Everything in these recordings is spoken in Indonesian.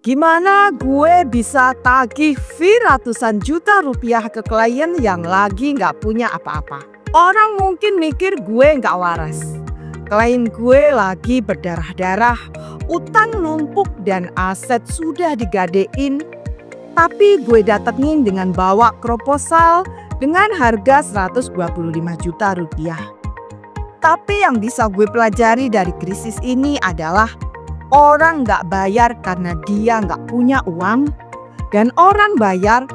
Gimana gue bisa tagih fee ratusan juta rupiah ke klien yang lagi nggak punya apa-apa? Orang mungkin mikir gue nggak waras. Klien gue lagi berdarah-darah, utang numpuk dan aset sudah digadein. Tapi gue datengin dengan bawa proposal dengan harga 125 juta rupiah. Tapi yang bisa gue pelajari dari krisis ini adalah orang nggak bayar karena dia nggak punya uang, dan orang bayar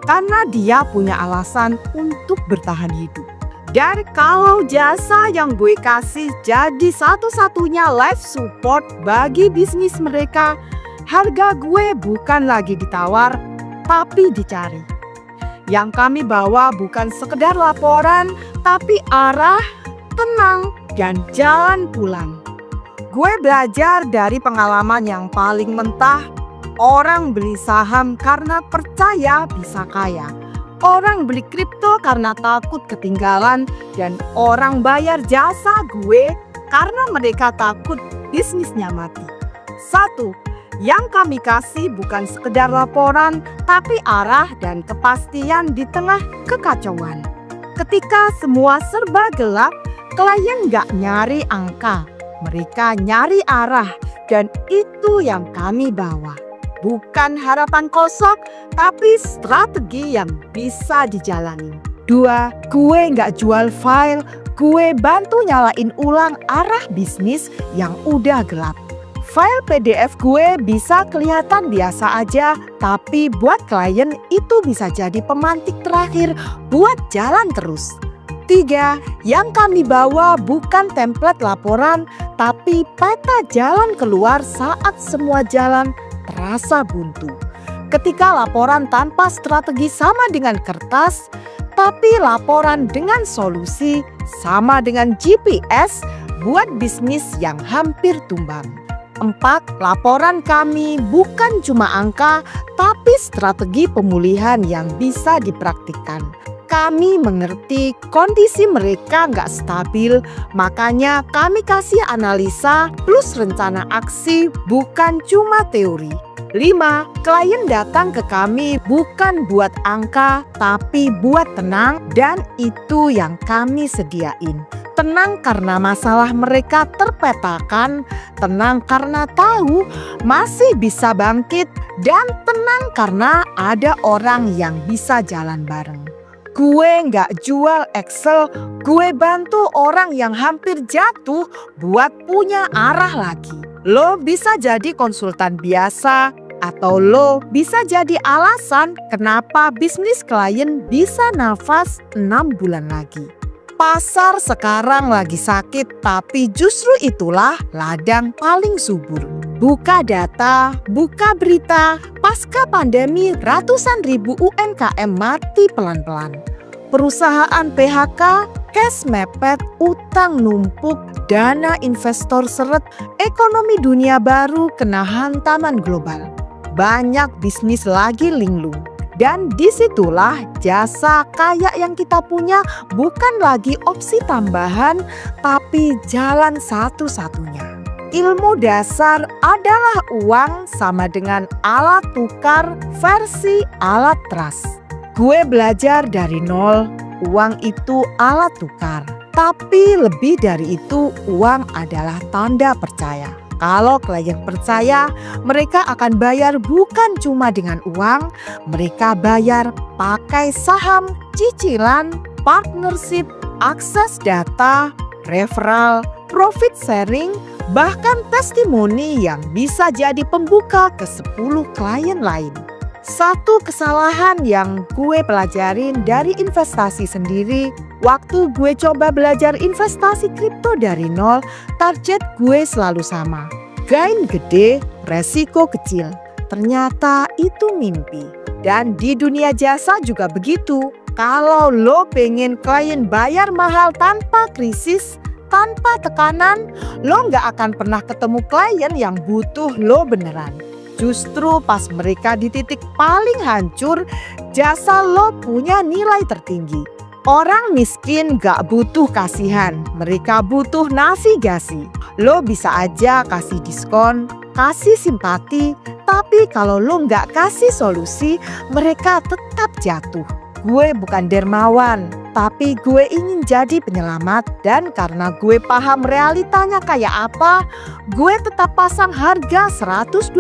karena dia punya alasan untuk bertahan hidup. Dan kalau jasa yang gue kasih jadi satu-satunya life support bagi bisnis mereka, harga gue bukan lagi ditawar, tapi dicari. Yang kami bawa bukan sekedar laporan, tapi arah, tenang, dan jalan pulang. Gue belajar dari pengalaman yang paling mentah. Orang beli saham karena percaya bisa kaya. Orang beli kripto karena takut ketinggalan. Dan orang bayar jasa gue karena mereka takut bisnisnya mati. 1. Yang kami kasih bukan sekedar laporan, tapi arah dan kepastian di tengah kekacauan. Ketika semua serba gelap, klien nggak nyari angka. Mereka nyari arah, dan itu yang kami bawa. Bukan harapan kosong, tapi strategi yang bisa dijalani. 2. Gue nggak jual file, gue bantu nyalain ulang arah bisnis yang udah gelap. File PDF gue bisa kelihatan biasa aja, tapi buat klien itu bisa jadi pemantik terakhir buat jalan terus. 3. Yang kami bawa bukan template laporan, tapi peta jalan keluar saat semua jalan terasa buntu. Ketika laporan tanpa strategi sama dengan kertas, tapi laporan dengan solusi sama dengan GPS buat bisnis yang hampir tumbang. 4. Laporan kami bukan cuma angka, tapi strategi pemulihan yang bisa dipraktikkan. Kami mengerti kondisi mereka nggak stabil, makanya kami kasih analisa plus rencana aksi, bukan cuma teori. 5. Klien datang ke kami bukan buat angka, tapi buat tenang, dan itu yang kami sediain. Tenang karena masalah mereka terpetakan, tenang karena tahu masih bisa bangkit, dan tenang karena ada orang yang bisa jalan bareng. Gue nggak jual Excel, gue bantu orang yang hampir jatuh buat punya arah lagi. Lo bisa jadi konsultan biasa, atau lo bisa jadi alasan kenapa bisnis klien bisa nafas 6 bulan lagi. Pasar sekarang lagi sakit, tapi justru itulah ladang paling subur. Buka data, buka berita, pasca pandemi ratusan ribu UMKM mati pelan-pelan. Perusahaan PHK, cash mepet, utang numpuk, dana investor seret, ekonomi dunia baru kena hantaman global. Banyak bisnis lagi linglung. Dan disitulah jasa kayak yang kita punya bukan lagi opsi tambahan, tapi jalan satu-satunya. Ilmu dasar adalah uang sama dengan alat tukar versi alat trust. Gue belajar dari nol, uang itu alat tukar. Tapi lebih dari itu, uang adalah tanda percaya. Kalau klien percaya, mereka akan bayar bukan cuma dengan uang, mereka bayar pakai saham, cicilan, partnership, akses data, referral, profit sharing, bahkan testimoni yang bisa jadi pembuka ke 10 klien lain. Satu kesalahan yang gue pelajarin dari investasi sendiri, waktu gue coba belajar investasi kripto dari nol, target gue selalu sama. Gain gede, resiko kecil. Ternyata itu mimpi. Dan di dunia jasa juga begitu. Kalau lo pengen klien bayar mahal tanpa krisis, tanpa tekanan, lo nggak akan pernah ketemu klien yang butuh lo beneran. Justru pas mereka di titik paling hancur, jasa lo punya nilai tertinggi. Orang miskin gak butuh kasihan, mereka butuh navigasi. Lo bisa aja kasih diskon, kasih simpati, Tapi kalau lo nggak kasih solusi, mereka tetap jatuh. Gue bukan dermawan, tapi gue ingin jadi penyelamat. Dan karena gue paham realitanya kayak apa, gue tetap pasang harga 125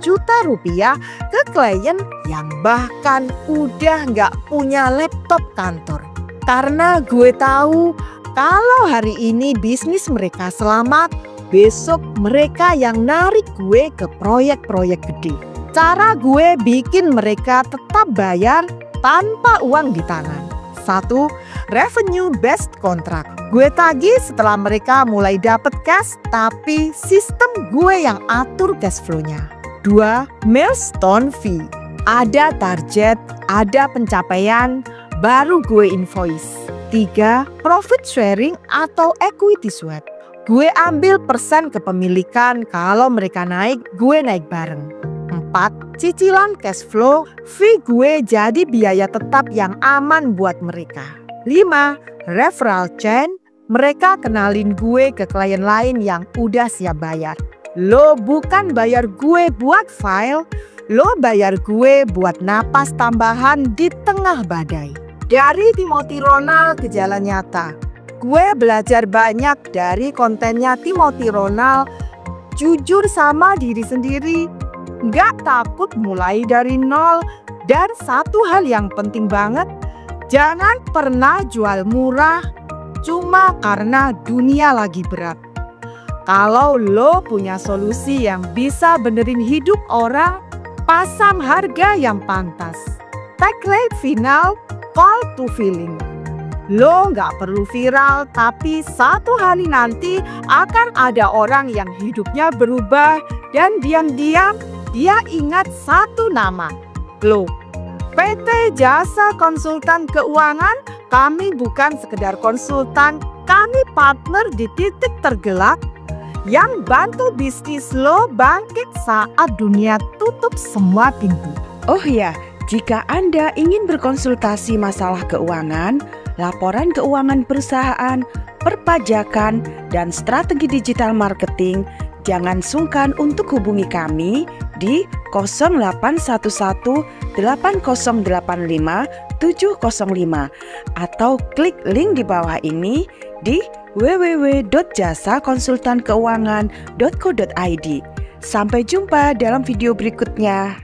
juta rupiah ke klien yang bahkan udah nggak punya laptop kantor. Karena gue tahu kalau hari ini bisnis mereka selamat, besok mereka yang narik gue ke proyek-proyek gede. Cara gue bikin mereka tetap bayar tanpa uang di tangan. 1. Revenue based contract. Gue tagih setelah mereka mulai dapat cash, tapi sistem gue yang atur cash flow-nya. 2. Milestone fee. Ada target, ada pencapaian, baru gue invoice. 3. Profit sharing atau equity swap. Gue ambil persen kepemilikan, kalau mereka naik, gue naik bareng. 4. Cicilan cash flow, fee gue jadi biaya tetap yang aman buat mereka. 5. Referral chain, mereka kenalin gue ke klien lain yang udah siap bayar. Lo bukan bayar gue buat file, lo bayar gue buat napas tambahan di tengah badai. Dari Timothy Ronald ke jalan nyata. Gue belajar banyak dari kontennya Timothy Ronald. Jujur sama diri sendiri, gak takut mulai dari nol. Dan satu hal yang penting banget, jangan pernah jual murah cuma karena dunia lagi berat. Kalau lo punya solusi yang bisa benerin hidup orang, pasang harga yang pantas. Tagline final, call to feeling. Lo nggak perlu viral, tapi satu hari nanti akan ada orang yang hidupnya berubah dan diam-diam dia ingat satu nama, lo. PT Jasa Konsultan Keuangan, kami bukan sekedar konsultan, kami partner di titik tergelap yang bantu bisnis lo bangkit saat dunia tutup semua pintu. Oh ya, jika Anda ingin berkonsultasi masalah keuangan, laporan keuangan perusahaan, perpajakan, dan strategi digital marketing, jangan sungkan untuk hubungi kami di 0811 8085 705 atau klik link di bawah ini di www.jasakonsultankeuangan.co.id. Sampai jumpa dalam video berikutnya.